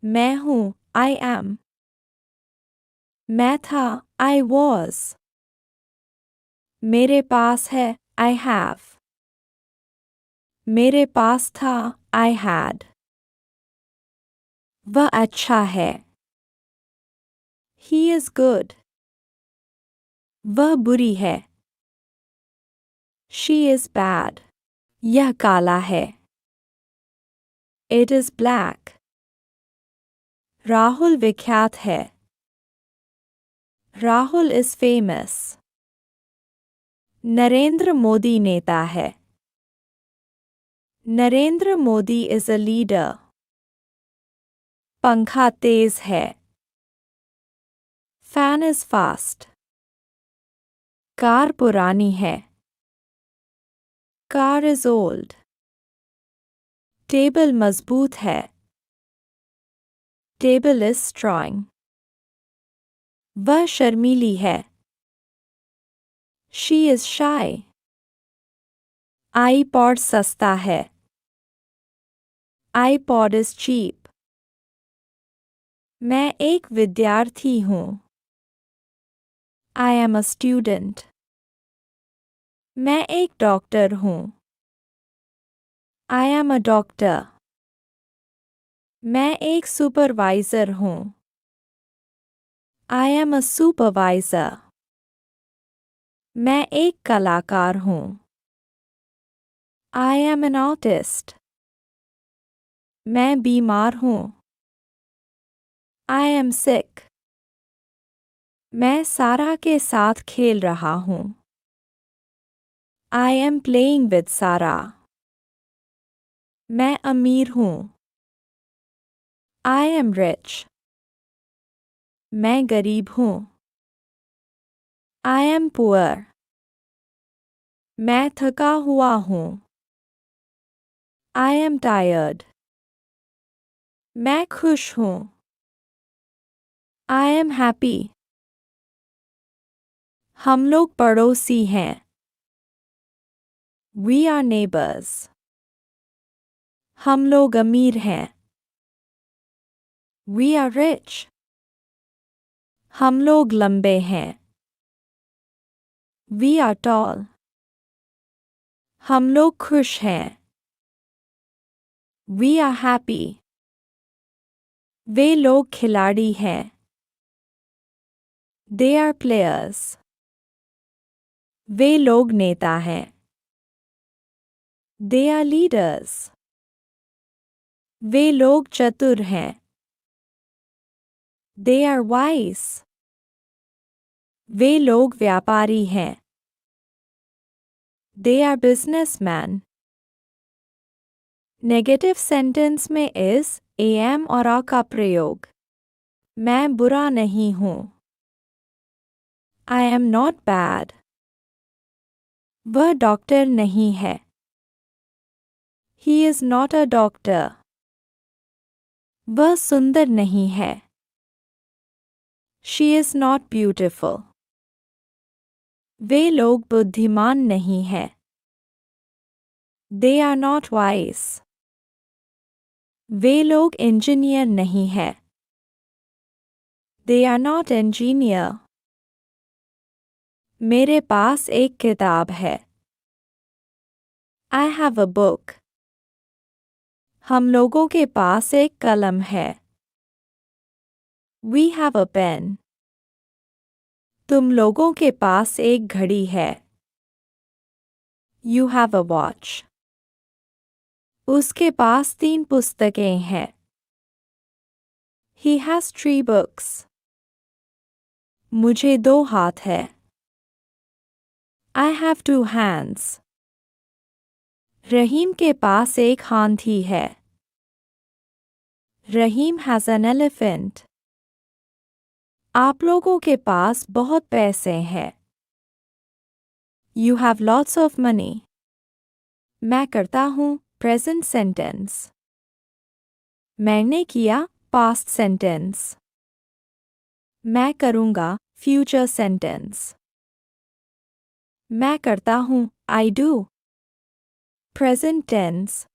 मैं हूँ, I am. मैं था, I was. मेरे पास है, I have. मेरे पास था, I had. वह अच्छा है. He is good. वह बुरी है. She is bad. यह काला है. It is black. राहुल विख्यात है. Rahul is famous. नरेंद्र मोदी नेता है. Narendra Modi is a leader. पंखा तेज है. Fan is fast. कार पुरानी है. Car is old. टेबल मजबूत है. Table is strong. वह शर्मीली है. She is shy. iPod सस्ता है. iPod is cheap. मैं एक विद्यार्थी हूँ. I am a student. मैं एक डॉक्टर हूँ. I am a doctor. मैं एक सुपरवाइजर हूँ. I am a supervisor. मैं एक कलाकार हूँ. I am an artist. मैं बीमार हूँ. I am sick. मैं सारा के साथ खेल रहा हूँ. I am playing with Sarah. मैं अमीर हूँ. I am rich. मैं गरीब हूँ. I am poor. मैं थका हुआ हूँ. I am tired. मैं खुश हूँ. I am happy. हम लोग पड़ोसी हैं. We are neighbors. हम लोग अमीर हैं. We are rich. हम लोग लंबे हैं. We are tall. हम लोग खुश हैं. We are happy. वे लोग खिलाड़ी हैं. They are players. वे लोग नेता हैं. They are leaders. वे लोग चतुर हैं. They are wise. वे लोग व्यापारी हैं. They are businessmen. Negative sentence में is, am और a का प्रयोग. मैं बुरा नहीं हूँ. I am not bad. वह डॉक्टर नहीं है. He is not a doctor. वह सुंदर नहीं है. She is not beautiful. वे लोग बुद्धिमान नहीं हैं. They are not wise. वे लोग इंजीनियर नहीं हैं. They are not engineer. मेरे पास एक किताब है. I have a book. हम लोगों के पास एक कलम है. We have a pen. तुम लोगों के पास एक घड़ी है. You have a watch. उसके पास 3 पुस्तकें हैं. He has 3 books. मुझे 2 हाथ है. I have 2 hands. रहीम के पास एक हाथी है. रहीम has an elephant. आप लोगों के पास बहुत पैसे हैं. You have lots of money. मैं करता हूँ, present sentence. मैंने किया, past sentence. मैं करूँगा, future sentence. मैं करता हूँ, I do. Present tense.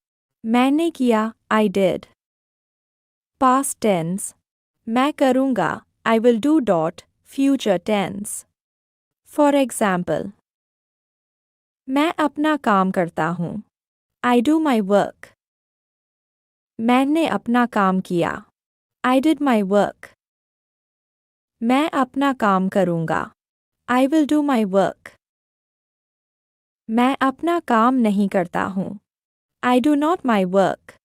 मैंने किया, I did. Past tense. मैं करूँगा. I will do. Future tense. For example. मैं अपना काम करता हूँ. I do my work. मैंने अपना काम किया. I did my work. मैं अपना काम करूँगा. I will do my work. मैं अपना काम नहीं करता हूँ. I do not my work.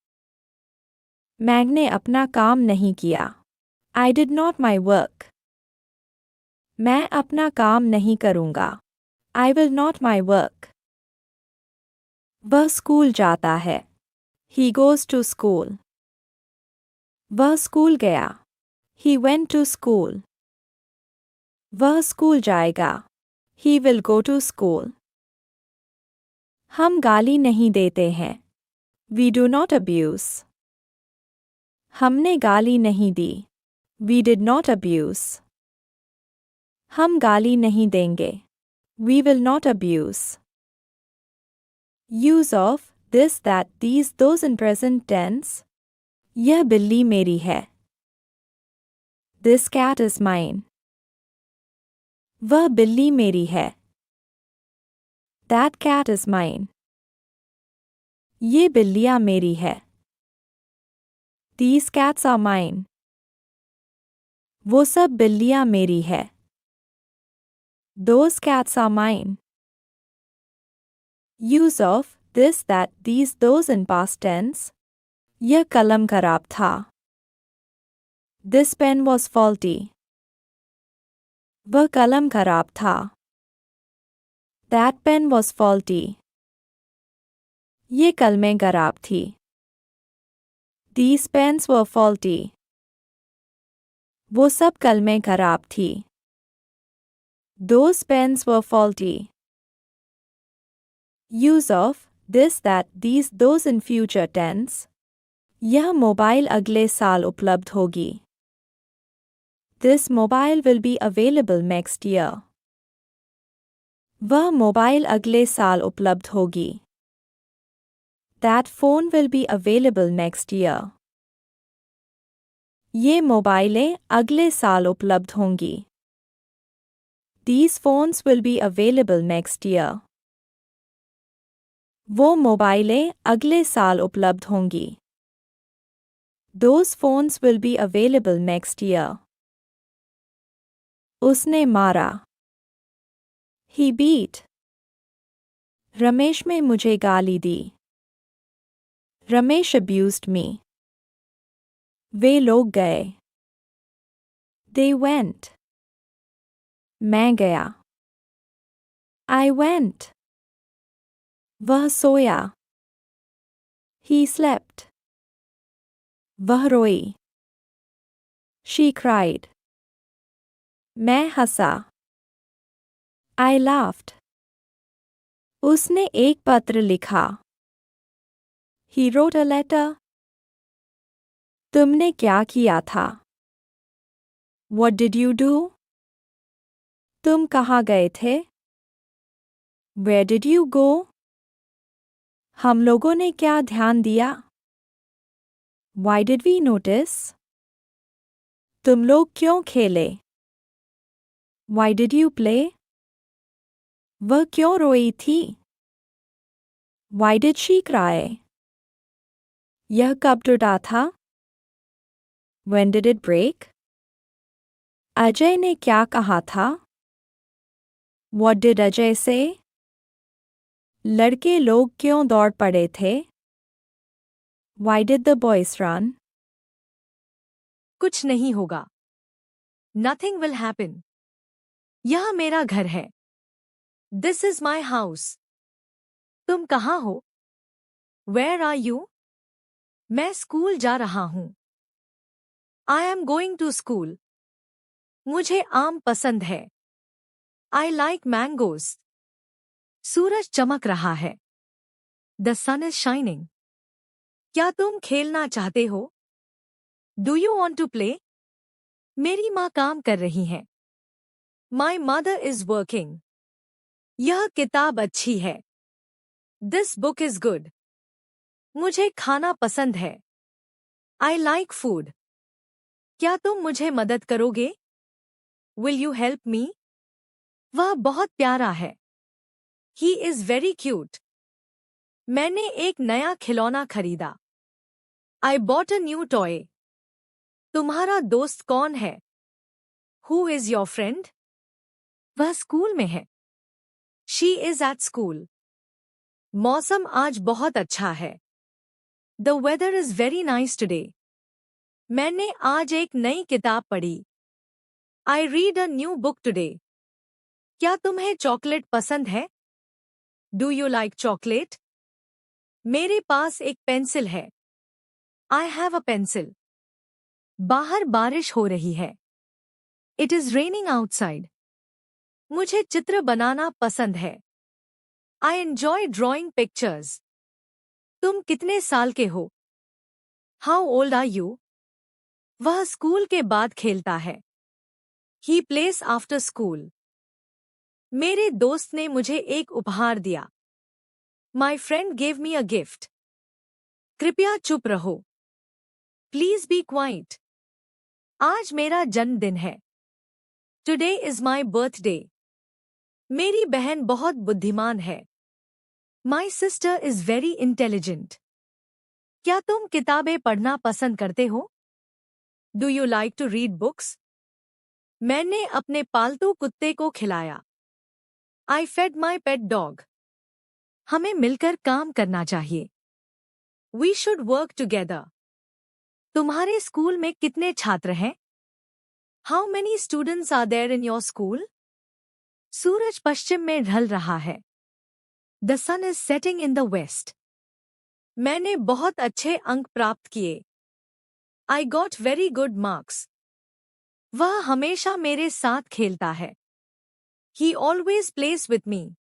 मैंने अपना काम नहीं किया. I did not my work. मैं अपना काम नहीं करूँगा. I will not my work. वह स्कूल जाता है. He goes to school. वह स्कूल गया. He went to school. वह स्कूल जाएगा. He will go to school. हम गाली नहीं देते हैं. We do not abuse. हमने गाली नहीं दी. We did not abuse. हम गाली नहीं देंगे. We will not abuse. Use of this, that, these, those in present tense. यह बिल्ली मेरी है. This cat is mine. वह बिल्ली मेरी है. That cat is mine. ये बिल्लियाँ मेरी है. These cats are mine. वो सब बिल्लियाँ मेरी है. Those cats are mine. Use of this, that, these, those in past tense. यह कलम खराब था. This pen was faulty. वह कलम खराब था. That pen was faulty. ये कलमें खराब थी. These pens were faulty. वो सब कलमें खराब थी. Those pens were faulty. Use of this, that, these, those in future tense. यह मोबाइल अगले साल उपलब्ध होगी. This mobile will be available next year. वह मोबाइल अगले साल उपलब्ध होगी. That phone will be available next year. ये मोबाइलें अगले साल उपलब्ध होंगी. These phones will be available next year. वो मोबाइलें अगले साल उपलब्ध होंगी. Those phones will be available next year. उसने मारा. He beat. रमेश ने मुझे गाली दी. Ramesh abused me. वे लोग गए. They went. मैं गया. I went. वह सोया. He slept. वह रोई. She cried. मैं हंसा. I laughed. उसने एक पत्र लिखा. He wrote a letter. तुमने क्या किया था? What did you do? तुम कहाँ गए थे? Where did you go? हम लोगों ने क्या ध्यान दिया? Why did we notice? तुम लोग क्यों खेले? Why did you play? वह क्यों रोई थी? Why did she cry? यह कब टूटा था? When did it break? Ajay ने क्या कहा था? What did Ajay say? लड़के लोग क्यों दौड़ पड़े थे? Why did the boys run? कुछ नहीं होगा. Nothing will happen. यह मेरा घर है. This is my house. तुम कहाँ हो? Where are you? मैं स्कूल जा रहा हूँ. I am going to school. मुझे आम पसंद है. I like mangoes. सूरज चमक रहा है. The sun is shining. क्या तुम खेलना चाहते हो? Do you want to play? मेरी माँ काम कर रही है. My mother is working. यह किताब अच्छी है. This book is good. मुझे खाना पसंद है. I like food. क्या तुम मुझे मदद करोगे? Will you help me? वह बहुत प्यारा है। He is very cute. मैंने एक नया खिलौना खरीदा। I bought a new toy. तुम्हारा दोस्त कौन है? Who is your friend? वह स्कूल में है। She is at school. मौसम आज बहुत अच्छा है। The weather is very nice today. मैंने आज एक नई किताब पढ़ी। I read a new book today. क्या तुम्हें चॉकलेट पसंद है? Do you like chocolate? मेरे पास एक पेंसिल है। I have a pencil. बाहर बारिश हो रही है। It is raining outside. मुझे चित्र बनाना पसंद है। I enjoy drawing pictures. तुम कितने साल के हो? How old are you? वह स्कूल के बाद खेलता है। He plays after school. मेरे दोस्त ने मुझे एक उपहार दिया। My friend gave me a gift. कृपया चुप रहो। Please be quiet. आज मेरा जन्मदिन है। Today is my birthday. मेरी बहन बहुत बुद्धिमान है। My sister is very intelligent. क्या तुम किताबें पढ़ना पसंद करते हो? Do you like to read books? मैंने अपने पालतू कुत्ते को खिलाया। I fed my pet dog. हमें मिलकर काम करना चाहिए। We should work together. तुम्हारे स्कूल में कितने छात्र हैं? How many students are there in your school? सूरज पश्चिम में ढल रहा है। The sun is setting in the west. मैंने बहुत अच्छे अंक प्राप्त किए। I got very good marks. वह हमेशा मेरे साथ खेलता है। He always plays with me.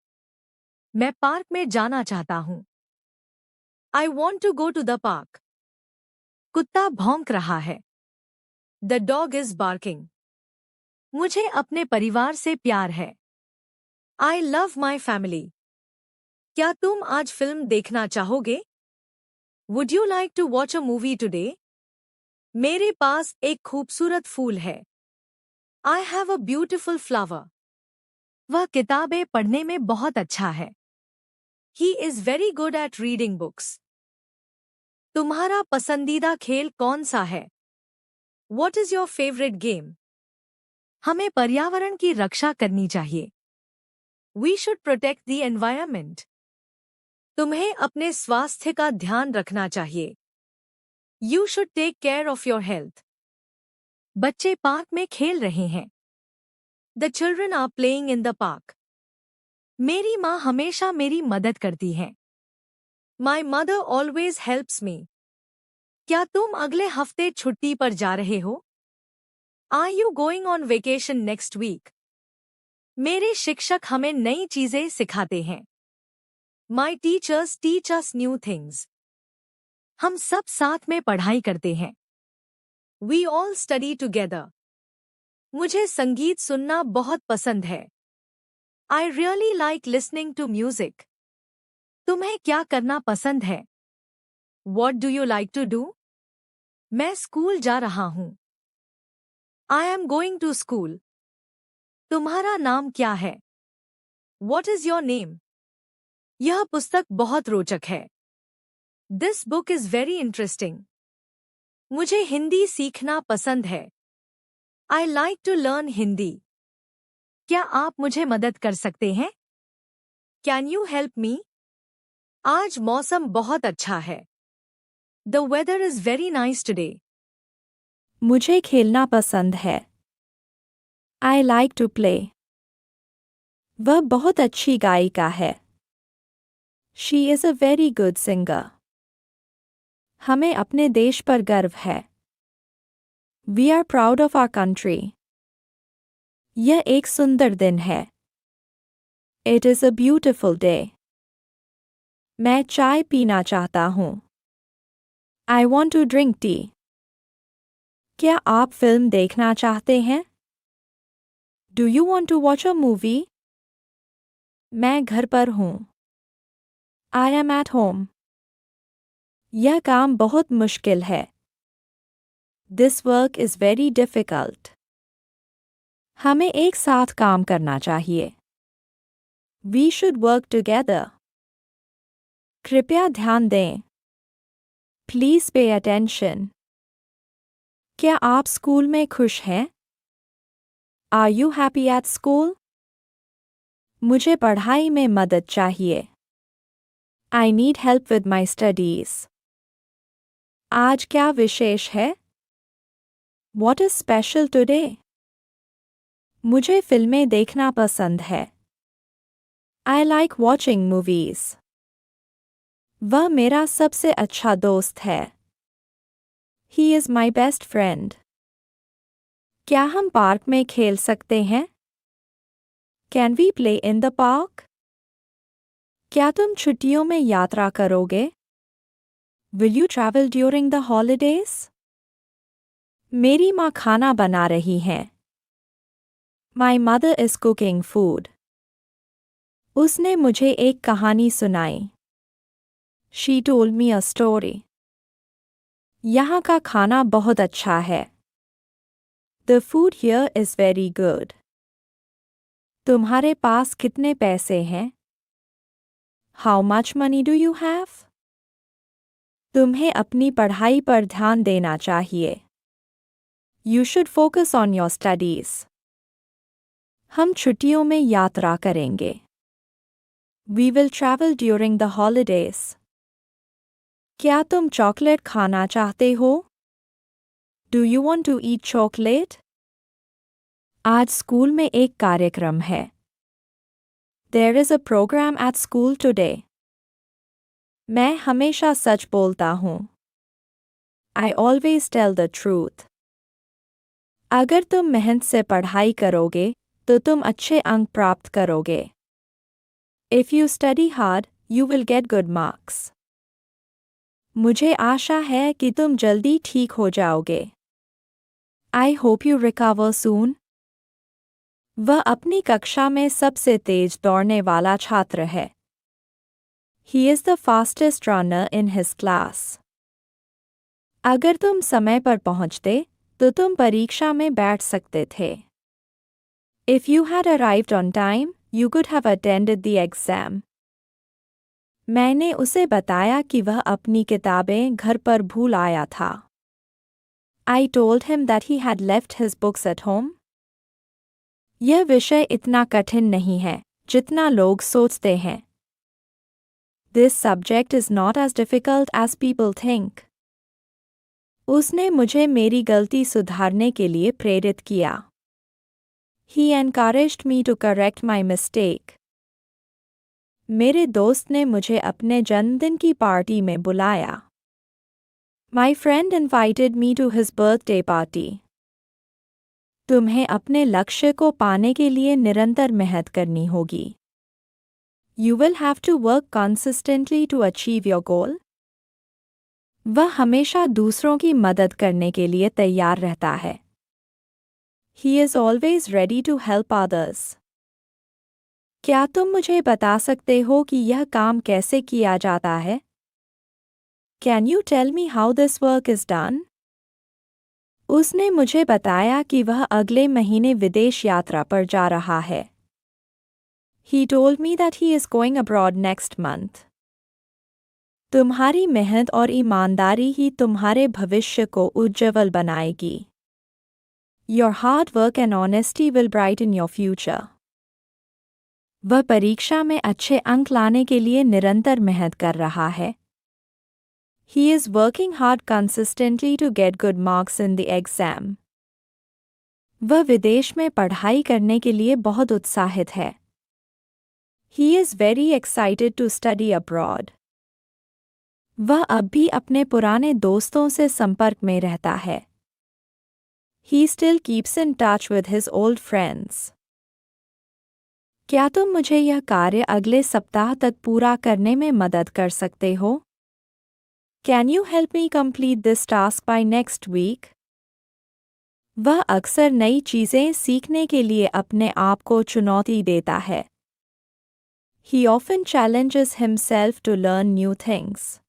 मैं पार्क में जाना चाहता हूँ। I want to go to the park. कुत्ता भौंक रहा है। The dog is barking. मुझे अपने परिवार से प्यार है। I love my family. क्या तुम आज फिल्म देखना चाहोगे? Would you like to watch a movie today? मेरे पास एक खूबसूरत फूल है। I have a beautiful flower. वह किताबें पढ़ने में बहुत अच्छा है। He is very good at reading books. तुम्हारा पसंदीदा खेल कौन सा है? What is your favorite game? हमें पर्यावरण की रक्षा करनी चाहिए। We should protect the environment. तुम्हें अपने स्वास्थ्य का ध्यान रखना चाहिए। You should take care of your health. बच्चे पार्क में खेल रहे हैं। The children are playing in the park. मेरी माँ हमेशा मेरी मदद करती है। My mother always helps me. क्या तुम अगले हफ्ते छुट्टी पर जा रहे हो? Are you going on vacation next week? मेरे शिक्षक हमें नई चीजें सिखाते हैं। My teachers teach us new things. हम सब साथ में पढ़ाई करते हैं। We all study together. मुझे संगीत सुनना बहुत पसंद है। I really like listening to music. तुम्हें क्या करना पसंद है? What do you like to do? मैं स्कूल जा रहा हूँ। I am going to school. तुम्हारा नाम क्या है? What is your name? यह पुस्तक बहुत रोचक है। This book is very interesting. मुझे हिंदी सीखना पसंद है। I like to learn Hindi. क्या आप मुझे मदद कर सकते हैं? Can you help me? आज मौसम बहुत अच्छा है। The weather is very nice today. मुझे खेलना पसंद है। I like to play. वह बहुत अच्छी गायिका है। She is a very good singer. हमें अपने देश पर गर्व है। We are proud of our country. यह एक सुंदर दिन है। It is a beautiful day. मैं चाय पीना चाहता हूँ। I want to drink tea. क्या आप फिल्म देखना चाहते हैं? Do you want to watch a movie? मैं घर पर हूँ। I am at home. यह काम बहुत मुश्किल है। This work is very difficult. हमें एक साथ काम करना चाहिए. We should work together. कृपया ध्यान दें. Please pay attention. क्या आप स्कूल में खुश हैं? Are you happy at school? मुझे पढ़ाई में मदद चाहिए. I need help with my studies. आज क्या विशेष है? What is special today? मुझे फिल्में देखना पसंद है. I like watching movies. वह मेरा सबसे अच्छा दोस्त है. He is my best friend. क्या हम पार्क में खेल सकते हैं? Can we play in the park? क्या तुम छुट्टियों में यात्रा करोगे? Will you travel during the holidays? मेरी माँ खाना बना रही है. My mother is cooking food. उसने मुझे एक कहानी सुनाई. She told me a story. यहाँ का खाना बहुत अच्छा है. The food here is very good. तुम्हारे पास कितने पैसे हैं? How much money do you have? तुम्हें अपनी पढ़ाई पर ध्यान देना चाहिए. You should focus on your studies. हम छुट्टियों में यात्रा करेंगे. We will travel during the holidays. क्या तुम चॉकलेट खाना चाहते हो? Do you want to eat chocolate? आज स्कूल में एक कार्यक्रम है. There is a program at school today. मैं हमेशा सच बोलता हूँ. I always tell the truth. अगर तुम मेहनत से पढ़ाई करोगे, तो तुम अच्छे अंक प्राप्त करोगे. If you study hard, you will get good marks. मुझे आशा है कि तुम जल्दी ठीक हो जाओगे. I hope you recover soon. वह अपनी कक्षा में सबसे तेज दौड़ने वाला छात्र है. He is the fastest runner in his class. अगर तुम समय पर पहुंचते, तो तुम परीक्षा में बैठ सकते थे. If you had arrived on time, you could have attended the exam. मैंने उसे बताया कि वह अपनी किताबें घर पर भूल आया था. I told him that he had left his books at home. यह विषय इतना कठिन नहीं है, जितना लोग सोचते हैं. This subject is not as difficult as people think. उसने मुझे मेरी गलती सुधारने के लिए प्रेरित किया. He encouraged me to correct my mistake. मेरे दोस्त ने मुझे अपने जन्मदिन की पार्टी में बुलाया. My friend invited me to his birthday party. तुम्हें अपने लक्ष्य को पाने के लिए निरंतर मेहनत करनी होगी. You will have to work consistently to achieve your goal. वह हमेशा दूसरों की मदद करने के लिए तैयार रहता है. He is always ready to help others. क्या तुम मुझे बता सकते हो कि यह काम कैसे किया जाता है? Can you tell me how this work is done? उसने मुझे बताया कि वह अगले महीने विदेश यात्रा पर जा रहा है. He told me that he is going abroad next month. तुम्हारी मेहनत और ईमानदारी ही तुम्हारे भविष्य को उज्ज्वल बनाएगी. Your hard work and honesty will brighten your future. वह परीक्षा में अच्छे अंक लाने के लिए निरंतर मेहनत कर रहा है. He is working hard consistently to get good marks in the exam. वह विदेश में पढ़ाई करने के लिए बहुत उत्साहित है. He is very excited to study abroad. वह अब भी अपने पुराने दोस्तों से संपर्क में रहता है. He still keeps in touch with his old friends. क्या तुम मुझे यह कार्य अगले सप्ताह तक पूरा करने में मदद कर सकते हो? Can you help me complete this task by next week? वह अक्सर नई चीजें सीखने के लिए अपने आप को चुनौती देता है. He often challenges himself to learn new things.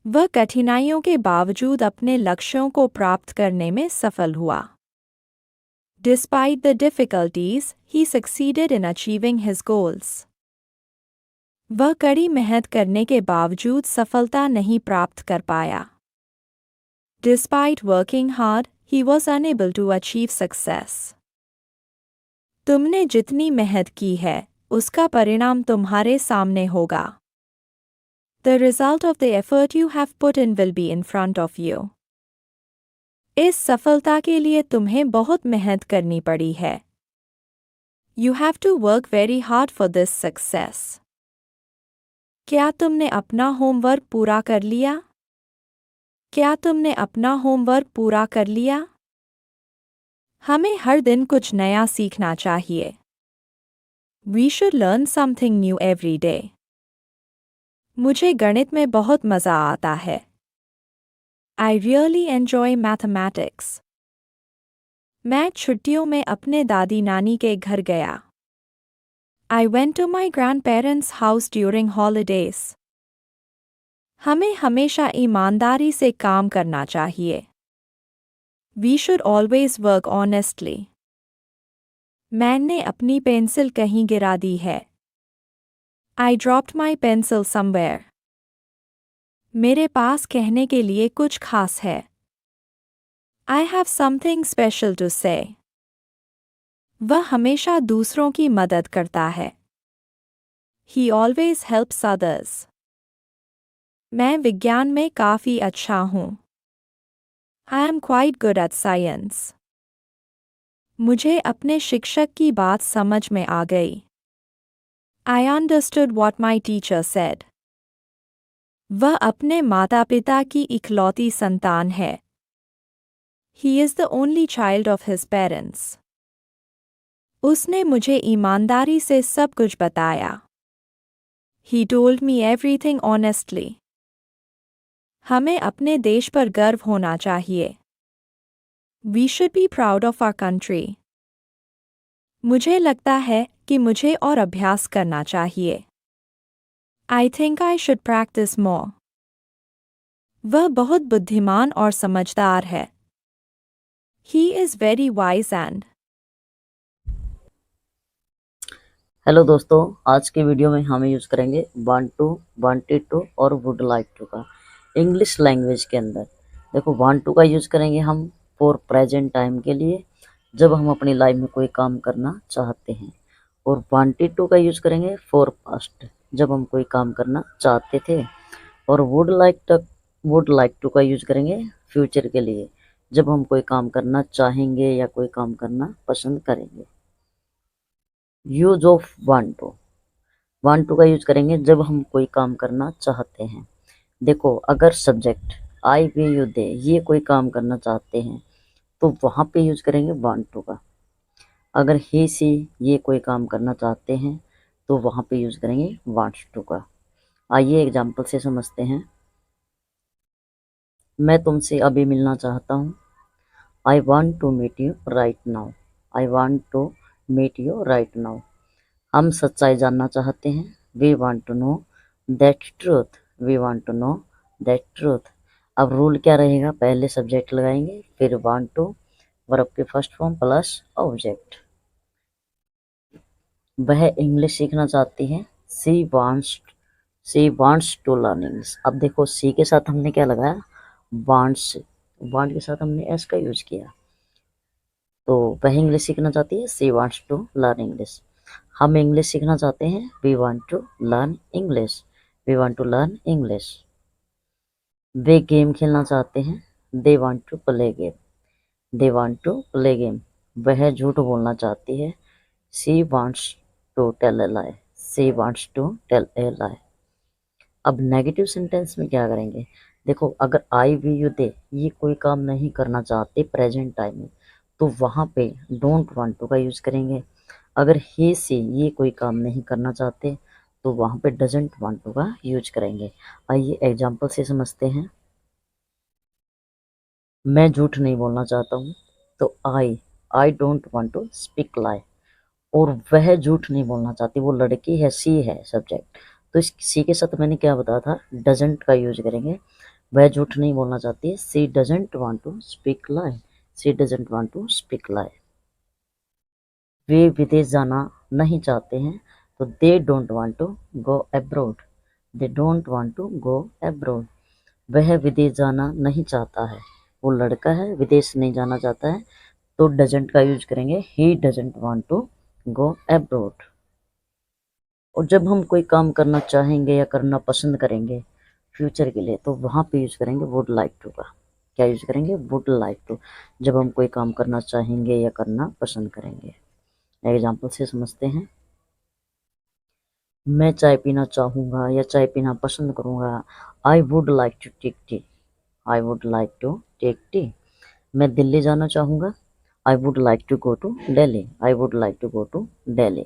वह कठिनाइयों के बावजूद अपने लक्ष्यों को प्राप्त करने में सफल हुआ। Despite the difficulties, he succeeded in achieving his goals. वह कड़ी मेहनत करने के बावजूद सफलता नहीं प्राप्त कर पाया। Despite working hard, he was unable to achieve success. तुमने जितनी मेहनत की है, उसका परिणाम तुम्हारे सामने होगा। The result of the effort you have put in will be in front of you. इस सफलता के लिए तुम्हें बहुत मेहनत करनी पड़ी है। You have to work very hard for this success. क्या तुमने अपना होमवर्क पूरा कर लिया? क्या तुमने अपना होमवर्क पूरा कर लिया? हमें हर दिन कुछ नया सीखना चाहिए। We should learn something new every day. मुझे गणित में बहुत मज़ा आता है। I really enjoy mathematics. मैं छुट्टियों में अपने दादी नानी के घर गया। I went to my grandparents' house during holidays. हमें हमेशा ईमानदारी से काम करना चाहिए। We should always work honestly. मैंने अपनी पेंसिल कहीं गिरा दी है। I dropped my pencil somewhere. मेरे पास कहने के लिए कुछ खास है। I have something special to say. वह हमेशा दूसरों की मदद करता है। He always helps others. मैं विज्ञान में काफ़ी अच्छा हूँ। I am quite good at science. मुझे अपने शिक्षक की बात समझ में आ गई। I understood what my teacher said. वह अपने माता-पिता की इकलौती संतान है। He is the only child of his parents. उसने मुझे ईमानदारी से सब कुछ बताया। He told me everything honestly. हमें अपने देश पर गर्व होना चाहिए। We should be proud of our country. मुझे लगता है कि मुझे और अभ्यास करना चाहिए। I think I should practice more. वह बहुत बुद्धिमान और समझदार है। He is very wise and. Hello दोस्तों, आज के वीडियो में हम यूज़ करेंगे वांट टू, वांटेड टू और वुड लाइक टू का इंग्लिश लैंग्वेज के अंदर। देखो, वांट टू का यूज़ करेंगे हम फॉर प्रेजेंट टाइम के लिए, जब हम अपनी लाइफ में कोई काम करना चाहते हैं, और वांटेड टू का यूज़ करेंगे फॉर पास्ट, जब हम कोई काम करना चाहते थे, और वुड लाइक टू का यूज़ करेंगे फ्यूचर के लिए, जब हम कोई काम करना चाहेंगे या कोई काम करना पसंद करेंगे। यूज ऑफ वांट टू का यूज करेंगे जब हम कोई काम करना चाहते हैं। देखो, अगर subject I way you they ये कोई काम करना चाहते हैं तो वहाँ पे यूज करेंगे वांट टू का। अगर ही सी ये कोई काम करना चाहते हैं तो वहाँ पे यूज करेंगे वांट्स टू का। आइए एग्जाम्पल से समझते हैं। मैं तुमसे अभी मिलना चाहता हूँ। I want to meet you right now. I want to meet you right now. हम सच्चाई जानना चाहते हैं। We want to know that truth. We want to know that truth. अब रूल क्या रहेगा, पहले सब्जेक्ट लगाएंगे, फिर वॉन्ट टू, वर्ब के फर्स्ट फॉर्म प्लस ऑब्जेक्ट। वह इंग्लिश सीखना चाहती है। She wants to learn English. अब देखो, सी के साथ हमने क्या लगाया, वांट्स। वांट के साथ हमने एस का यूज किया, तो वह इंग्लिश सीखना चाहती है। She wants to learn English. हम इंग्लिश सीखना चाहते हैं। We want to learn English. We want to learn English. वे गेम खेलना चाहते हैं। They want to play game. They want to play game. वह झूठ बोलना चाहती है। She wants to tell a lie. She wants to tell a lie. अब नेगेटिव सेंटेंस में क्या करेंगे, देखो, अगर आई वी यू दे ये कोई काम नहीं करना चाहते प्रेजेंट टाइम में, तो वहाँ पे डोंट वांट टू का यूज करेंगे। अगर ही सी ये कोई काम नहीं करना चाहते तो वहाँ पे डजंट वांट टू का यूज करेंगे। आइए एग्जाम्पल से समझते हैं। मैं झूठ नहीं बोलना चाहता हूँ, तो I don't want to speak lie. और वह झूठ नहीं बोलना चाहती, वो लड़की है, सी है सब्जेक्ट, तो इस सी के साथ मैंने क्या बताया था, डजंट का यूज करेंगे। वह झूठ नहीं बोलना चाहती है, she doesn't want to speak lie, she doesn't want to speak lie. वे विदेश जाना नहीं चाहते हैं, तो they don't want to go abroad, they don't want to go abroad. वह विदेश जाना नहीं चाहता है, वो लड़का है, विदेश नहीं जाना चाहता है, तो डजंट का यूज करेंगे, he doesn't want to go abroad. और जब हम कोई काम करना चाहेंगे या करना पसंद करेंगे फ्यूचर के लिए, तो वहाँ पे यूज करेंगे वुड लाइक टू का। क्या यूज करेंगे? वुड लाइक टू, जब हम कोई काम करना चाहेंगे या करना पसंद करेंगे। एग्जाम्पल से समझते हैं। मैं चाय पीना चाहूँगा या चाय पीना पसंद करूँगा। I would like to take tea, I would like to take tea. मैं दिल्ली जाना चाहूँगा। I would like to go to Delhi, I would like to go to Delhi.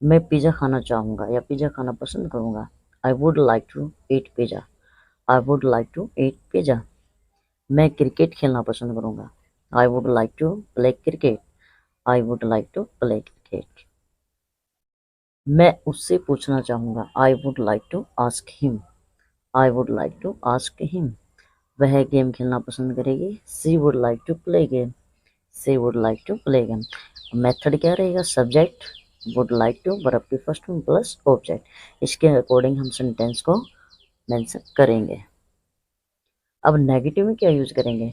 मैं पिज़्ज़ा खाना चाहूँगा या पिज़्ज़ा खाना पसंद करूँगा। I would like to eat pizza, I would like to eat pizza. मैं क्रिकेट खेलना पसंद करूँगा। I would like to play cricket, I would like to play cricket. मैं उससे पूछना चाहूँगा। I would like to ask him, I would like to ask him. वह game खेलना पसंद करेगी। She would like to play game, she would like to play game. Method क्या रहेगा? Subject would like to verb की first form plus object. इसके according हम sentence को मेंशन करेंगे। अब नेगेटिव में क्या यूज करेंगे?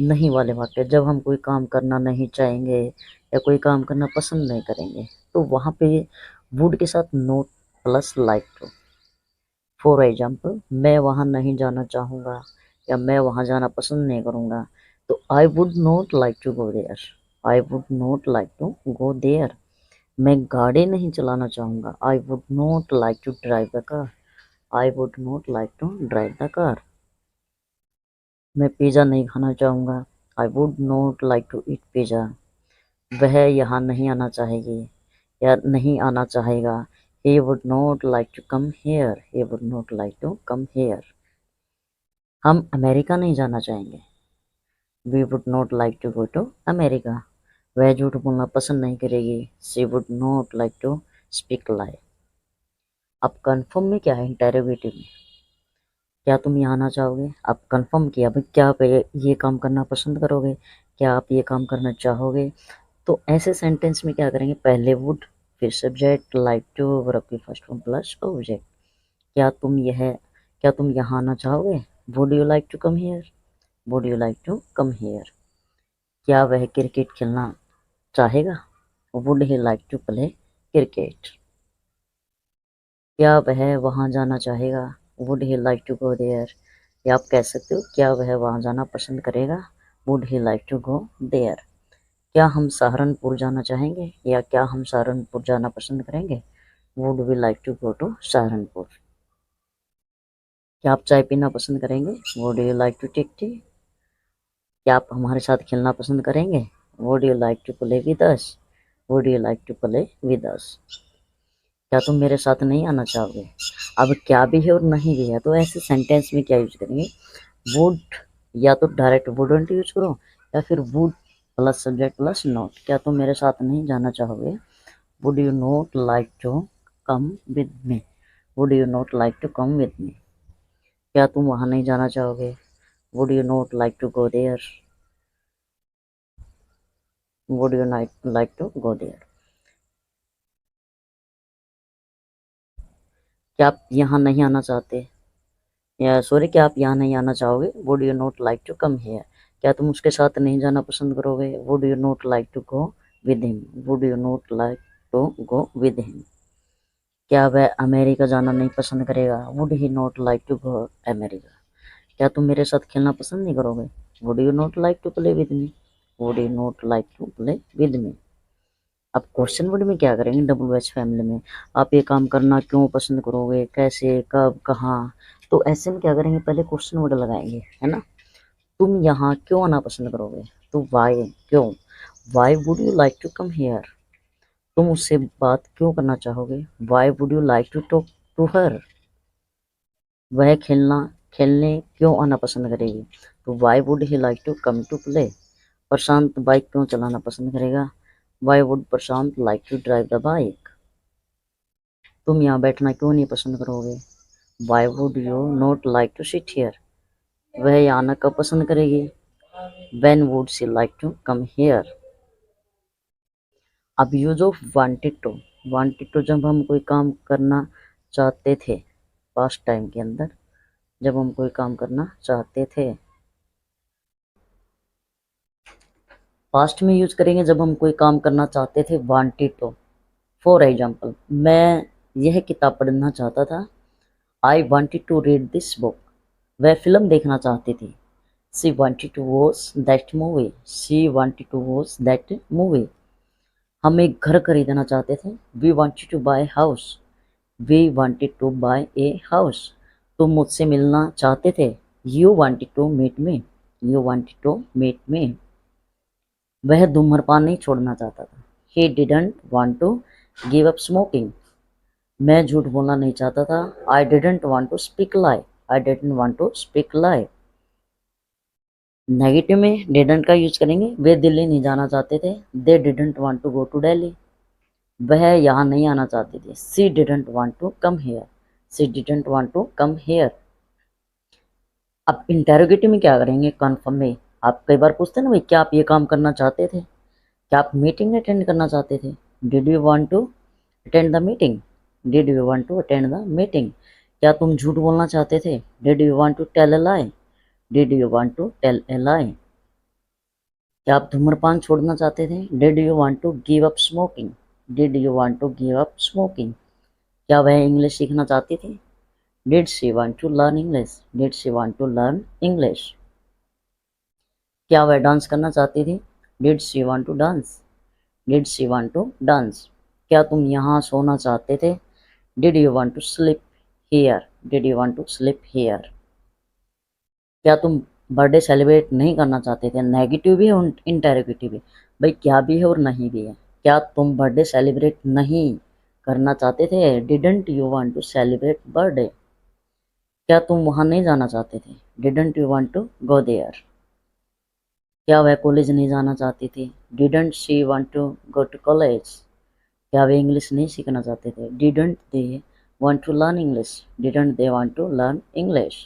नहीं वाले वाक्य। जब हम कोई काम करना नहीं चाहेंगे या कोई काम करना पसंद नहीं करेंगे, तो वहाँ पे वुड के साथ not plus like to. For example, मैं वहाँ नहीं जाना चाहूँगा या मैं वहाँ जाना पसंद नहीं करूँगा, तो I would not like to go there, I would not like to go there. मैं गाड़ी नहीं चलाना चाहूँगा। I would not like to drive the car, I would not like to drive the car. मैं पिज़्ज़ा नहीं खाना चाहूँगा। I would not like to eat pizza. वह यहाँ नहीं आना चाहेगी या नहीं आना चाहेगा। He would not like to come here, he would not like to come here. हम अमेरिका नहीं जाना चाहेंगे। We would not like to go to America. वह झूठ बोलना पसंद नहीं करेगी। She would not like to speak lie. अब कन्फर्म में क्या है? इंटेरोगेटिव में, क्या तुम यहाँ आना चाहोगे? आप कंफर्म किया भाई, क्या आप ये काम करना पसंद करोगे, क्या आप ये काम करना चाहोगे? तो ऐसे सेंटेंस में क्या करेंगे? पहले वुड, फिर सब्जेक्ट, लाइक टू, वर्ब की फर्स्ट फॉर्म प्लस ऑब्जेक्ट। क्या तुम यहाँ आना चाहोगे? Would you like to come here, would you like to come here. क्या वह क्रिकेट खेलना चाहेगा? Would he like to play cricket. क्या वह वहाँ जाना चाहेगा? Would he like to go there. या आप कह सकते हो, क्या वह वहाँ जाना पसंद करेगा? Would he like to go there. क्या हम सहारनपुर जाना चाहेंगे या क्या हम सहारनपुर जाना पसंद करेंगे? Would we like to go to Saharanpur. क्या आप चाय पीना पसंद करेंगे? Would you like to take tea. क्या आप हमारे साथ खेलना पसंद करेंगे? Would you like to play with us, would you like to play with us. क्या तुम मेरे साथ नहीं आना चाहोगे? अब क्या भी है और नहीं भी है, तो ऐसे सेंटेंस में क्या यूज करेंगे? वुड, या तो डायरेक्ट वुडंट यूज करो या फिर would plus subject plus not. क्या तुम मेरे साथ नहीं जाना चाहोगे? Would you not like to come with me, would you not like to come with me. क्या तुम वहाँ नहीं जाना चाहोगे? Would you not like to go there, would you like to go there. क्या आप यहाँ नहीं आना चाहते, या सॉरी, क्या आप यहाँ नहीं आना चाहोगे? Would you not like to come here. क्या तुम उसके साथ नहीं जाना पसंद करोगे? Would you not like to go with him, would you not like to go with him. क्या वह अमेरिका जाना नहीं पसंद करेगा? Would he not like to go America. क्या तुम मेरे साथ खेलना पसंद नहीं करोगे? Would you not like to play with me, would you not like to play with मी। अब क्वेश्चन वर्ड में क्या करेंगे? डब्ल्यू एच फैमिली में आप ये काम करना क्यों पसंद करोगे, कैसे, कब, कहाँ। तो ऐसे में क्या करेंगे? पहले क्वेश्चन वर्ड लगाएंगे, है ना। तुम यहाँ क्यों आना पसंद करोगे? तो वाई, क्यों। Why would you like to come here. तुम उससे बात क्यों करना चाहोगे? Why would you like to talk to her. वह खेलने क्यों आना पसंद करेगी? तो why would he like to come to play. Prashant bike क्यों चलाना पसंद करेगा? Why would Prashant like to drive the bike. तुम यहाँ बैठना क्यों नहीं पसंद करोगे? Why would you not like to sit here, वह यहाँ आना कब पसंद करेगी। When would she like to come here. अब यूज ऑफ वांटेड टू जब हम कोई काम करना चाहते थे, पास्ट टाइम के अंदर जब हम कोई काम करना चाहते थे। पास्ट में यूज करेंगे जब हम कोई काम करना चाहते थे वांटेड टू। फॉर एग्जाम्पल, मैं यह किताब पढ़ना चाहता था। I wanted to read this book, वह फिल्म देखना चाहती थी। She wanted to watch that movie, she wanted to watch that movie. हम एक घर खरीदना चाहते थे। We wanted to buy house, we wanted to buy a house. तुम मुझसे मिलना चाहते थे। You wanted to meet me, you wanted to meet me. वह धूम्रपान नहीं छोड़ना चाहता था। He didn't want to give up smoking, मैं झूठ बोलना नहीं चाहता था। I didn't want to speak lie, I didn't want to speak lie. Negative में डिडंट का यूज करेंगे। वे दिल्ली नहीं जाना चाहते थे। They didn't want to go to Delhi, वह यहाँ नहीं आना चाहती थी। She didn't want to come here, she didn't want to come here. अब इंटेरोगेटिव में क्या करेंगे, कन्फर्म में। आप कई बार पूछते हैं ना भाई, क्या आप ये काम करना चाहते थे, क्या आप मीटिंग अटेंड करना चाहते थे। Did you want to attend the meeting, did you want to attend the meeting. क्या तुम झूठ बोलना चाहते थे। Did you want to tell a lie, did you want to tell a lie. क्या आप धूम्रपान छोड़ना चाहते थे। Did you want to give up smoking, did you want to give up smoking. क्या वह इंग्लिश सीखना चाहती थी। Did she want to learn English, did she want to learn English. क्या वह डांस करना चाहती थी। Did she want to dance, did she want to dance. क्या तुम यहाँ सोना चाहते थे। Did you want to sleep here, did you want to sleep here. क्या तुम बर्थडे सेलिब्रेट नहीं करना चाहते थे। नेगेटिव भी और इंटेरोगेटिव भी, भाई क्या भी है और नहीं भी है। क्या तुम बर्थडे सेलिब्रेट नहीं करना चाहते थे। Didn't you want to celebrate birthday. क्या तुम वहाँ नहीं जाना चाहते थे। Didn't you want to go there. क्या वह कॉलेज नहीं जाना चाहती थी। Didn't she want to go to college. क्या वे इंग्लिश नहीं सीखना चाहते थे। Didn't they want to learn English, didn't they want to learn English.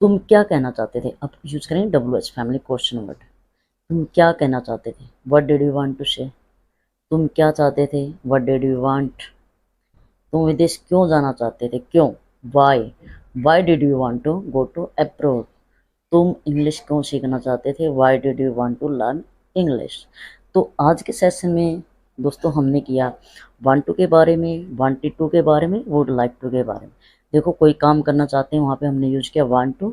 तुम क्या कहना चाहते थे। अब यूज करें WH फैमिली क्वेश्चन वर्ड। तुम क्या कहना चाहते थे। What did you want to say. तुम क्या चाहते थे। What did you want. तुम विदेश क्यों जाना चाहते थे। क्यों, why, why did you want to go to abroad. तुम इंग्लिश क्यों सीखना चाहते थे। Why did you want to learn English. तो आज के सेशन में दोस्तों हमने किया वांट टू के बारे में, वांटेड टू के बारे में, वुड लाइक टू के बारे में। देखो कोई काम करना चाहते हैं वहाँ पे हमने यूज किया वांट टू,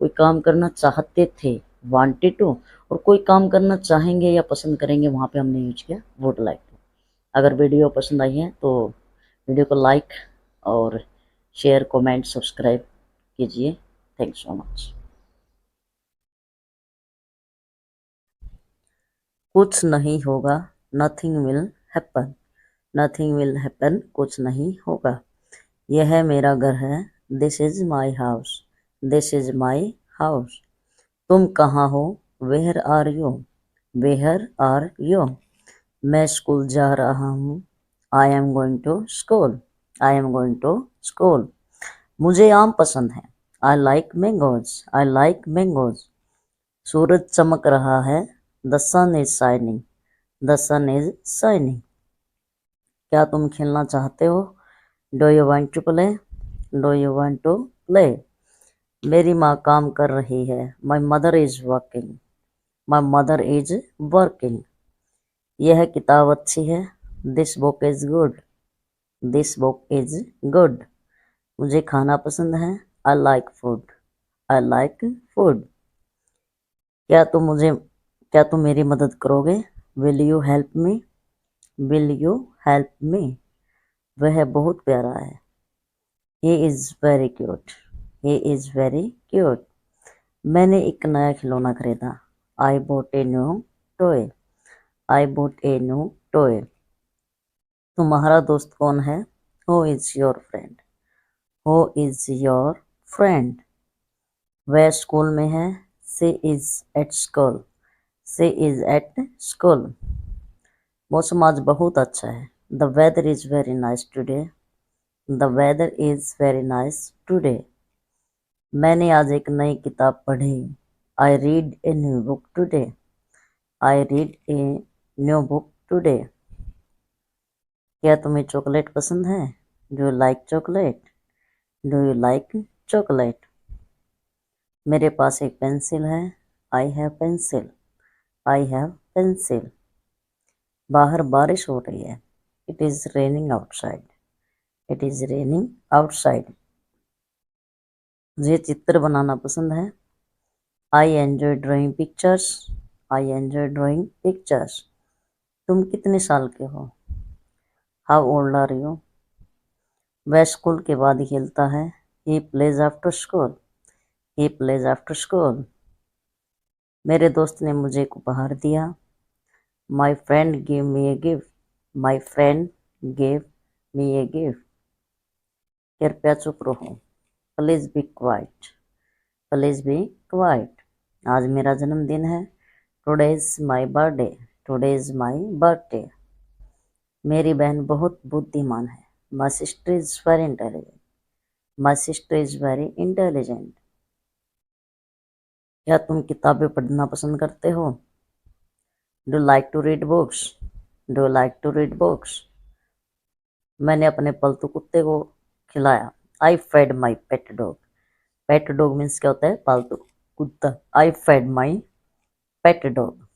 कोई काम करना चाहते थे वांटेड टू, और कोई काम करना चाहेंगे या पसंद करेंगे वहाँ पे हमने यूज किया वुड लाइक टू। अगर वीडियो पसंद आई है तो वीडियो को लाइक और शेयर, कमेंट, सब्सक्राइब कीजिए। Thanks so much. कुछ नहीं होगा, nothing will happen, nothing will happen, कुछ नहीं होगा। यह मेरा घर है। This is my house, this is my house. तुम कहाँ हो। Where are you, where are you. मैं स्कूल जा रहा हूँ। I am going to school, I am going to school. मुझे आम पसंद है। I like mangoes, I like mangoes. सूरज चमक रहा है। The sun is shining, the sun is shining. क्या तुम खेलना चाहते हो। Do you want to play, do you want to play. मेरी माँ काम कर रही है। My mother is working, my mother is working. यह किताब अच्छी है। This book is good, this book is good. मुझे खाना पसंद है। I like food, I like food. क्या तुम मेरी मदद करोगे। Will you help me, will you help मी। वह बहुत प्यारा है। He is very cute, he is very cute. मैंने एक नया खिलौना खरीदा। I bought a new toy, I bought a new toy. तुम्हारा दोस्त कौन है। Who is your friend, who is your friend. वह स्कूल में है। She is at school, she is at school. मौसम आज बहुत अच्छा है। The weather is very nice today. The weather is very nice today. मैंने आज एक नई किताब पढ़ी। I read a new book today. I read a new book today. क्या तुम्हें चॉकलेट पसंद है? Do you like chocolate? Do you like chocolate? मेरे पास एक पेंसिल है। I have pencil. I have pencil. बाहर बारिश हो रही है। It is raining outside. It is raining outside. मुझे चित्र बनाना पसंद है। I enjoy drawing pictures. I enjoy drawing pictures. तुम कितने साल के हो? How old are you? वह स्कूल के बाद खेलता है। He plays after school. He plays after school. मेरे दोस्त ने मुझे एक उपहार दिया। My friend give me a gift. My friend give me a gift. कृपया चुप रहो। Please be quiet. Please be quiet. आज मेरा जन्मदिन है। Today is my birthday. Today is my birthday. मेरी बहन बहुत बुद्धिमान है। My sister is very intelligent. My sister is very intelligent. क्या तुम किताबें पढ़ना पसंद करते हो? Do like to read books? Do like to read books? मैंने अपने पालतू कुत्ते को खिलाया। I fed my pet dog. Pet dog means क्या होता है? पालतू कुत्ता। I fed my pet dog.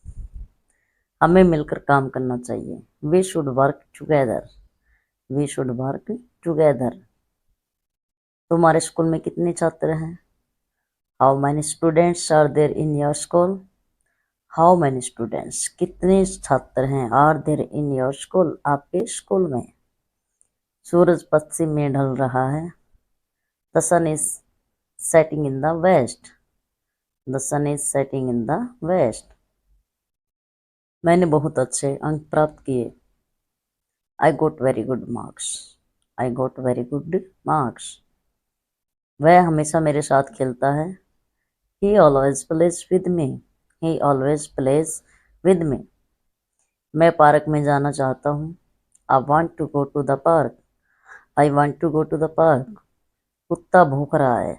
हमें मिलकर काम करना चाहिए। We should work together. We should work together. तुम्हारे स्कूल में कितने छात्र हैं? How many students are there in your school? How many students, कितने छात्र हैं, are there in your school, आपके स्कूल में? सूरज पश्चिम में ढल रहा है। The sun is setting in the west. The sun is setting in the west. मैंने बहुत अच्छे अंक प्राप्त किए। I got very good marks. I got very good marks. वह हमेशा मेरे साथ खेलता है। He always plays with me. He always plays with me. मैं पार्क में जाना चाहता हूँ। I want to go to the park. I want to go to the park. कुत्ता भौंक रहा है।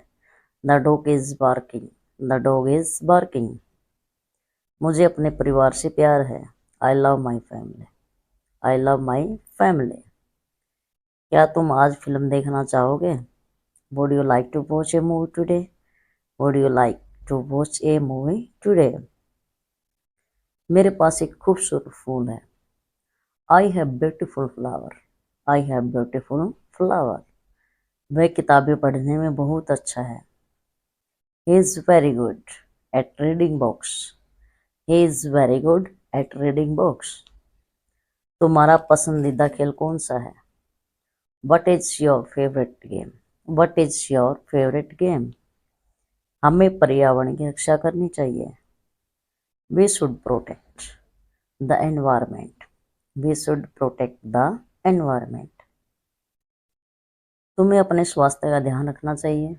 The dog is barking. The dog is barking. मुझे अपने परिवार से प्यार है। I love my family. I love my family. क्या तुम आज फिल्म देखना चाहोगे? Would you like to watch a movie today? Would you like to watch a movie today? मेरे पास एक खूबसूरत फूल है। I have beautiful flower. I have beautiful flower. वह किताबें पढ़ने में बहुत अच्छा है। He is very good at reading books. He is very good at reading books. तुम्हारा पसंदीदा खेल कौन सा है? What is your favourite game? What is your favourite game? हमें पर्यावरण की रक्षा करनी चाहिए। We should protect the environment. We should protect the environment. तुम्हें अपने स्वास्थ्य का ध्यान रखना चाहिए।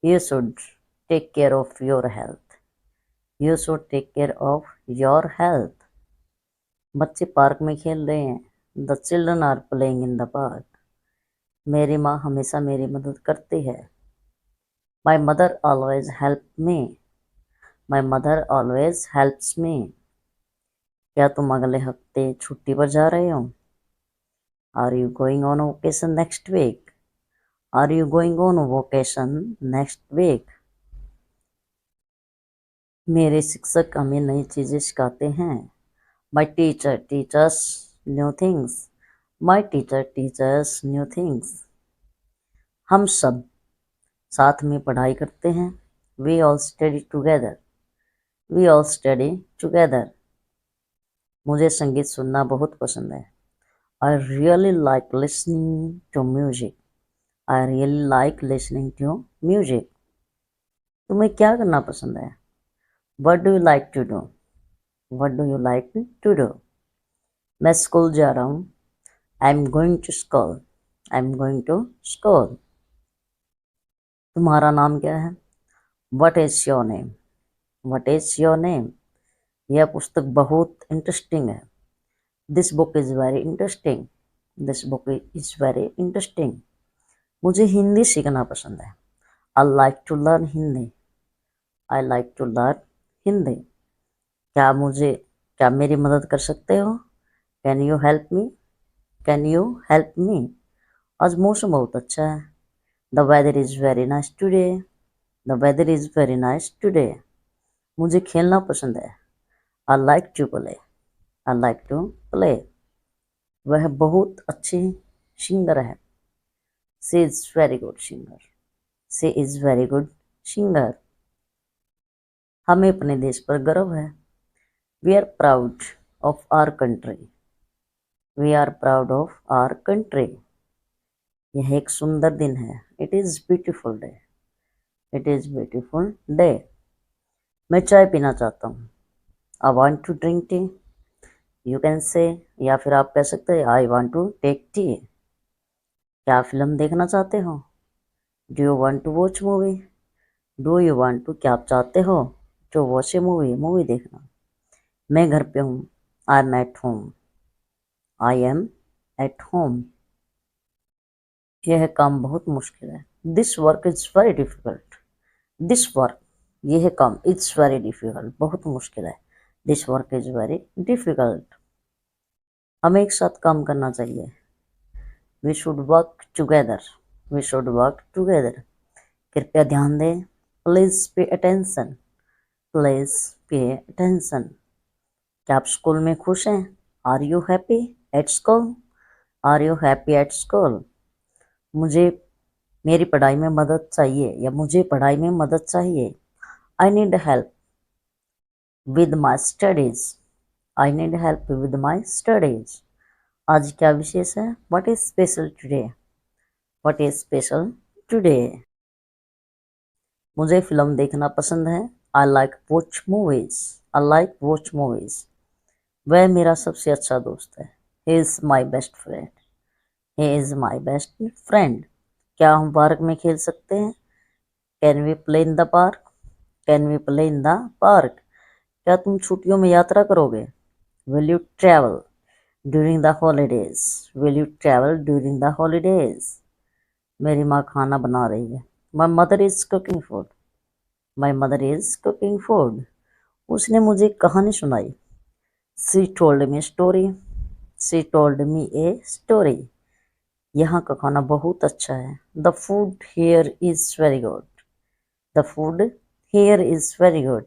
You should take care of your health. You should take care of your health. बच्चे पार्क में खेल रहे हैं। The children are playing in the park. मेरी माँ हमेशा मेरी मदद करती है। My mother always help me. My mother always helps me. क्या तुम अगले हफ्ते छुट्टी पर जा रहे हो? Are you going on vacation next week? Are you going on vacation next week? मेरे शिक्षक हमें नई चीज़ें सिखाते हैं। My teacher teachers new things. My teacher teachers new things. हम सब साथ में पढ़ाई करते हैं। We all study together. We all study together. मुझे संगीत सुनना बहुत पसंद है। I really like listening to music. I really like listening to music. तुम्हें क्या करना पसंद है? What do you like to do? What do you like to do? मैं स्कूल जा रहा हूँ। I am going to school. I am going to school. तुम्हारा नाम क्या है? What is your name? What is your name? यह पुस्तक बहुत इंटरेस्टिंग है। This book is very interesting. This book is very interesting. मुझे हिंदी सीखना पसंद है। I like to learn Hindi. I like to learn Hindi. क्या मेरी मदद कर सकते हो? Can you help me? Can you help me? आज मौसम बहुत अच्छा है। The weather is very nice today. The weather is very nice today. मुझे खेलना पसंद है। I like to play. I like to play. वह बहुत अच्छी सिंगर है। She is very good singer. She is very good singer. हमें अपने देश पर गर्व है। We are proud of our country. We are proud of our country. यह एक सुंदर दिन है। It is beautiful day. It is beautiful day. मैं चाय पीना चाहता हूँ। I want to drink tea. You can say, या फिर आप कह सकते हैं I want to take tea. क्या फिल्म देखना चाहते हो? Do you want to watch movie? Do you want to, क्या आप चाहते हो to watch a movie, movie देखना? मैं घर पे हूँ। I am at home. I am at home. यह काम बहुत मुश्किल है। This work is very difficult. This work, यह काम, इट्स वेरी डिफ़िकल्ट, बहुत मुश्किल है। This work is very difficult. हमें एक साथ काम करना चाहिए। We should work together. We should work together. कृपया ध्यान दें। Please pay attention. Please pay attention. क्या आप स्कूल में खुश हैं? Are you happy at school? Are you happy at school? मुझे मेरी पढ़ाई में मदद चाहिए, या मुझे पढ़ाई में मदद चाहिए। I need help with my studies. I need help with my studies. आज क्या विशेष है? What is special today? What is special today? मुझे फिल्म देखना पसंद है। I like watch movies. I like watch movies. वह मेरा सबसे अच्छा दोस्त है। He is my best friend. He is my best friend. क्या हम पार्क में खेल सकते हैं? Can we play in the park? Can we play in the park? क्या तुम छुट्टियों में यात्रा करोगे? Will you travel during the holidays? Will you travel during the holidays? मेरी माँ खाना बना रही है। My mother is cooking food. My mother is cooking food. उसने मुझे कहानी सुनाई। She told me story. She told me a story. यहाँ का खाना बहुत अच्छा है। The food here is very good. The food here is very good.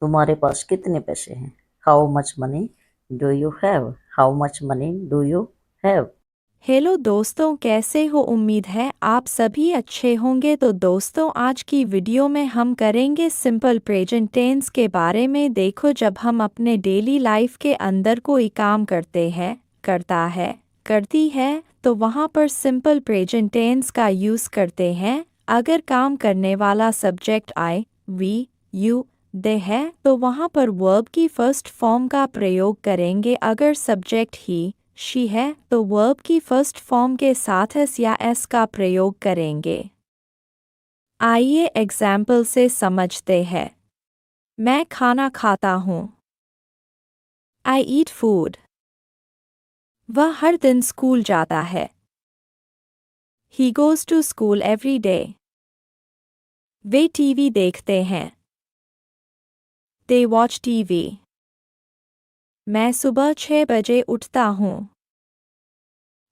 तुम्हारे पास कितने पैसे हैं? How much money do you have? How much money do you have? Hello दोस्तों, कैसे हो? उम्मीद है आप सभी अच्छे होंगे। तो दोस्तों, आज की वीडियो में हम करेंगे सिंपल प्रेजेंट टेंस के बारे में। देखो, जब हम अपने डेली लाइफ के अंदर कोई काम करते हैं, करता है, करती है, तो वहाँ पर सिंपल प्रेजेंट टेंस का यूज़ करते हैं। अगर काम करने वाला सब्जेक्ट आई, वी, यू, दे है, तो वहाँ पर वर्ब की फर्स्ट फॉर्म का प्रयोग करेंगे। अगर सब्जेक्ट ही, शी है, तो वर्ब की फर्स्ट फॉर्म के साथ एस या एस का प्रयोग करेंगे। आइए एग्जाम्पल से समझते हैं। मैं खाना खाता हूँ। I eat food. वह हर दिन स्कूल जाता है। He goes to school every day. वे टीवी देखते हैं। They watch TV. मैं सुबह 6 बजे उठता हूँ।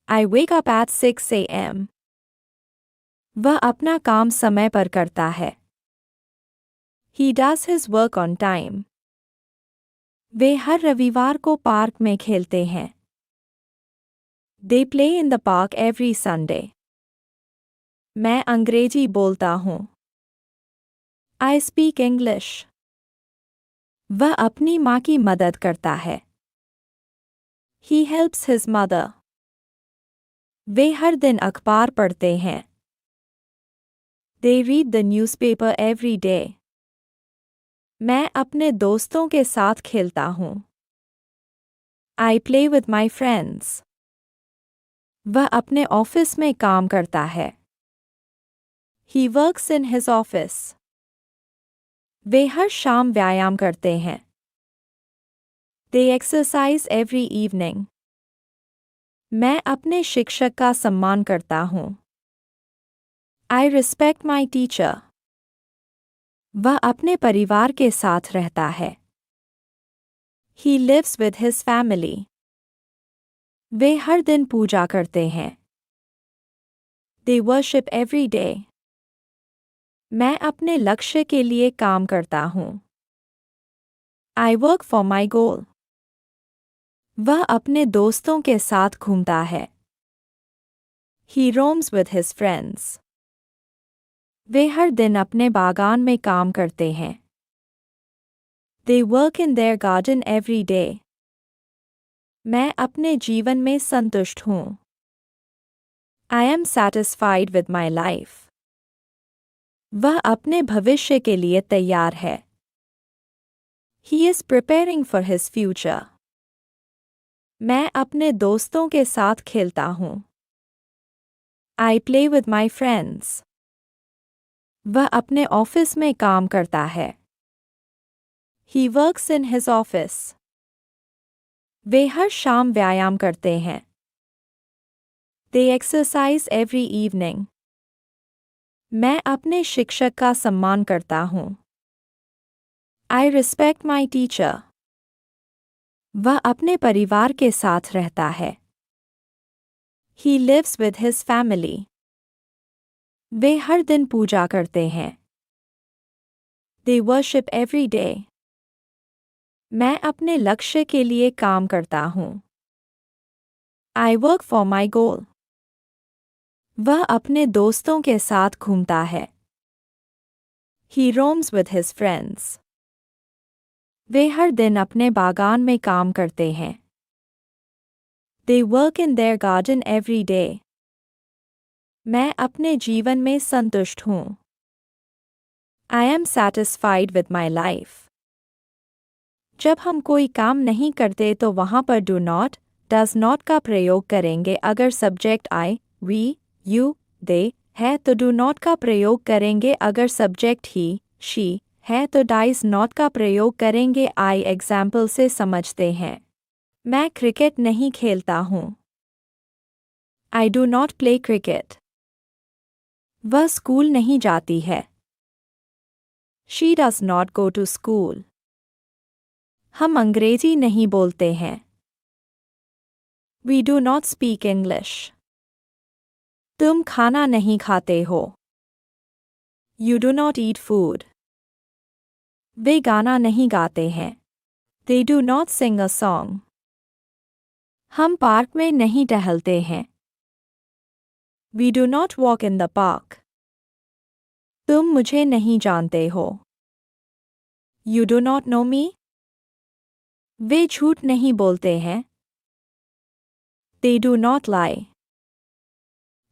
I wake up at 6 AM। वह अपना काम समय पर करता है। He does his work on time. वे हर रविवार को पार्क में खेलते हैं। They play in the park every Sunday. मैं अंग्रेजी बोलता हूँ। I speak English. वह अपनी माँ की मदद करता है। He helps his mother. वे हर दिन अखबार पढ़ते हैं। They read the newspaper every day. मैं अपने दोस्तों के साथ खेलता हूँ। I play with my friends. वह अपने ऑफिस में काम करता है। He works in his office. वे हर शाम व्यायाम करते हैं। They exercise every evening. मैं अपने शिक्षक का सम्मान करता हूँ. I respect my teacher. वह अपने परिवार के साथ रहता है. He lives with his family. वे हर दिन पूजा करते हैं. They worship every day. मैं अपने लक्ष्य के लिए काम करता हूँ. I work for my goal. वह अपने दोस्तों के साथ घूमता है. He roams with his friends. वे हर दिन अपने बागान में काम करते हैं. They work in their garden every day. मैं अपने जीवन में संतुष्ट हूँ. I am satisfied with my life. वह अपने भविष्य के लिए तैयार है. He is preparing for his future. मैं अपने दोस्तों के साथ खेलता हूँ. I play with my friends. वह अपने ऑफिस में काम करता है. He works in his office. वे हर शाम व्यायाम करते हैं. They exercise every evening. मैं अपने शिक्षक का सम्मान करता हूँ. I respect my teacher. वह अपने परिवार के साथ रहता है. He lives with his family. वे हर दिन पूजा करते हैं. They worship every day. मैं अपने लक्ष्य के लिए काम करता हूँ. I work for my goal. वह अपने दोस्तों के साथ घूमता है. He roams with his friends. वे हर दिन अपने बागान में काम करते हैं. They work in their garden every day. मैं अपने जीवन में संतुष्ट हूँ. I am satisfied with my life. जब हम कोई काम नहीं करते तो वहाँ पर do not, does not का प्रयोग करेंगे. अगर subject I, we, you, they है तो do not का प्रयोग करेंगे. अगर सब्जेक्ट he, she है तो does not का प्रयोग करेंगे. I एग्जाम्पल से समझते हैं. मैं क्रिकेट नहीं खेलता हूँ. I do not play cricket. वह स्कूल नहीं जाती है. She does not go to school. हम अंग्रेजी नहीं बोलते हैं. We do not speak English. तुम खाना नहीं खाते हो. You do not eat food. वे गाना नहीं गाते हैं. They do not sing a song. हम पार्क में नहीं टहलते हैं. We do not walk in the park. तुम मुझे नहीं जानते हो. You do not know me. वे झूठ नहीं बोलते हैं. They do not lie.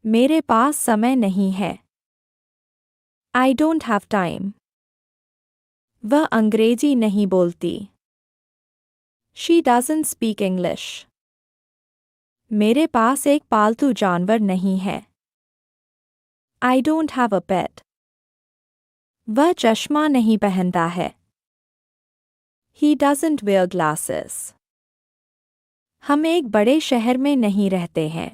मेरे पास समय नहीं है. I don't have time. वह अंग्रेजी नहीं बोलती. She doesn't speak English. मेरे पास एक पालतू जानवर नहीं है. I don't have a pet. वह चश्मा नहीं पहनता है. He doesn't wear glasses. हम एक बड़े शहर में नहीं रहते हैं.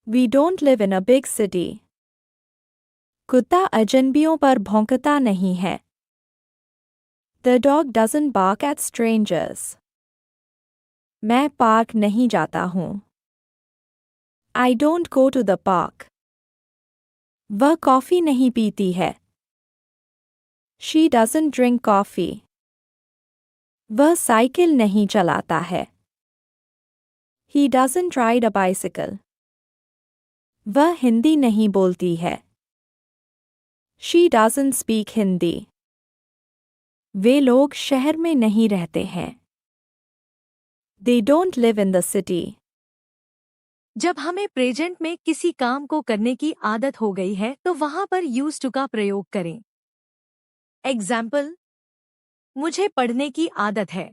We don't live in a big city. कुत्ता अजनबियों पर भौंकता नहीं है. The dog doesn't bark at strangers. मैं पार्क नहीं जाता हूँ. I don't go to the park. वह कॉफी नहीं पीती है. She doesn't drink coffee. वह साइकिल नहीं चलाता है. He doesn't ride a bicycle. वह हिंदी नहीं बोलती है. She doesn't speak Hindi. वे लोग शहर में नहीं रहते हैं. They don't live in the city. जब हमें प्रेजेंट में किसी काम को करने की आदत हो गई है तो वहां पर यूज टू का प्रयोग करें. एग्जाम्पल, मुझे पढ़ने की आदत है.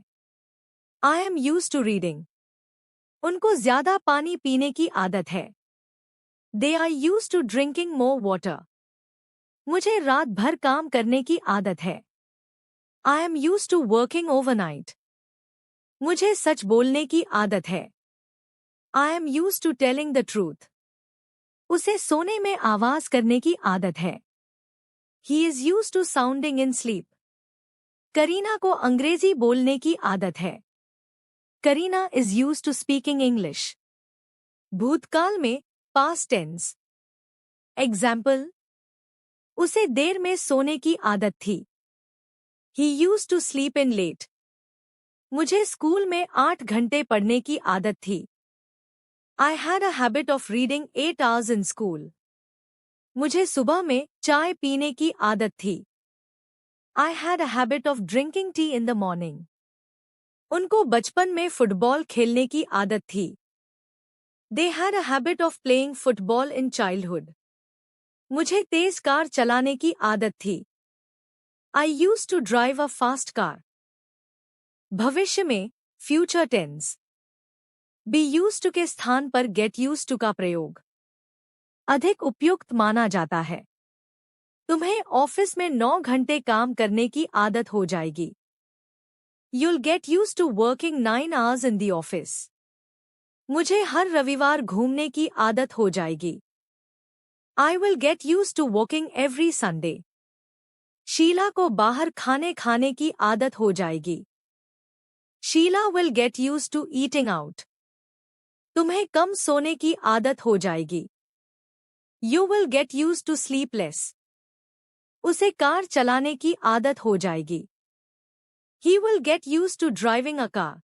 I am used to reading. उनको ज्यादा पानी पीने की आदत है. They are used to drinking more water. मुझे रात भर काम करने की आदत है. I am used to working overnight. मुझे सच बोलने की आदत है। I am used to telling the truth. उसे सोने में आवाज करने की आदत है। He is used to sounding in sleep. Kareena को अंग्रेजी बोलने की आदत है। Kareena is used to speaking English. भूतकाल में past tense. Example, उसे देर में सोने की आदत थी। He used to sleep in late. मुझे स्कूल में 8 घंटे पढ़ने की आदत थी। I had a habit of reading 8 hours in school. मुझे सुबह में चाय पीने की आदत थी। I had a habit of drinking tea in the morning. उनको बचपन में फुटबॉल खेलने की आदत थी। They had a habit of playing football in childhood. मुझे तेज कार चलाने की आदत थी। I used to drive a fast car. भविष्य में future tense. Be used to के स्थान पर गेट यूज्ड टू का प्रयोग अधिक उपयुक्त माना जाता है। तुम्हें ऑफिस में 9 घंटे काम करने की आदत हो जाएगी। You'll get used to working 9 hours in the office. मुझे हर रविवार घूमने की आदत हो जाएगी। I will get used to walking every Sunday. Sheila को बाहर खाने की आदत हो जाएगी। Sheila will get used to eating out. तुम्हें कम सोने की आदत हो जाएगी। You will get used to sleep less. उसे कार चलाने की आदत हो जाएगी। He will get used to driving a car.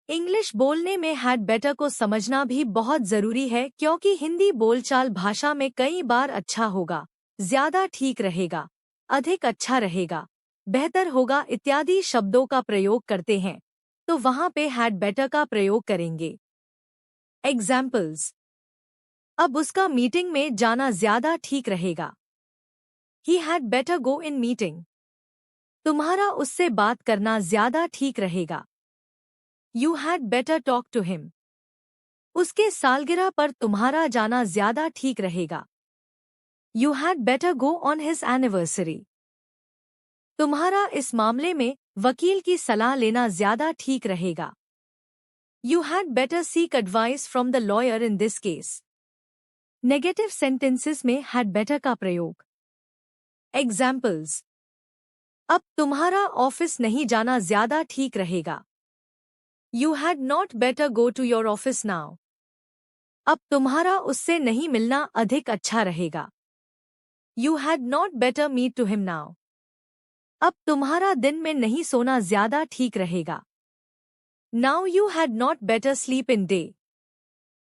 English बोलने में had better को समझना भी बहुत जरूरी है क्योंकि हिंदी बोलचाल भाषा में कई बार अच्छा होगा, ज्यादा ठीक रहेगा, अधिक अच्छा रहेगा, बेहतर होगा इत्यादि शब्दों का प्रयोग करते हैं, तो वहां पे had better का प्रयोग करेंगे। एग्जाम्पल्स, अब उसका मीटिंग में जाना ज्यादा ठीक रहेगा। He had better go in meeting. तुम्हारा उससे बात करना ज्यादा ठीक रहेगा। You had better talk to him. उसके सालगिरह पर तुम्हारा जाना ज्यादा ठीक रहेगा। You had better go on his anniversary. तुम्हारा इस मामले में वकील की सलाह लेना ज्यादा ठीक रहेगा। You had better seek advice from the lawyer in this case. Negative sentences में had better का प्रयोग। एग्जाम्पल्स, अब तुम्हारा ऑफिस नहीं जाना ज्यादा ठीक रहेगा। You had not better go to your office now. अब तुम्हारा उससे नहीं मिलना अधिक अच्छा रहेगा। You had not better meet to him now. अब तुम्हारा दिन में नहीं सोना ज्यादा ठीक रहेगा। Now you had not better sleep in day.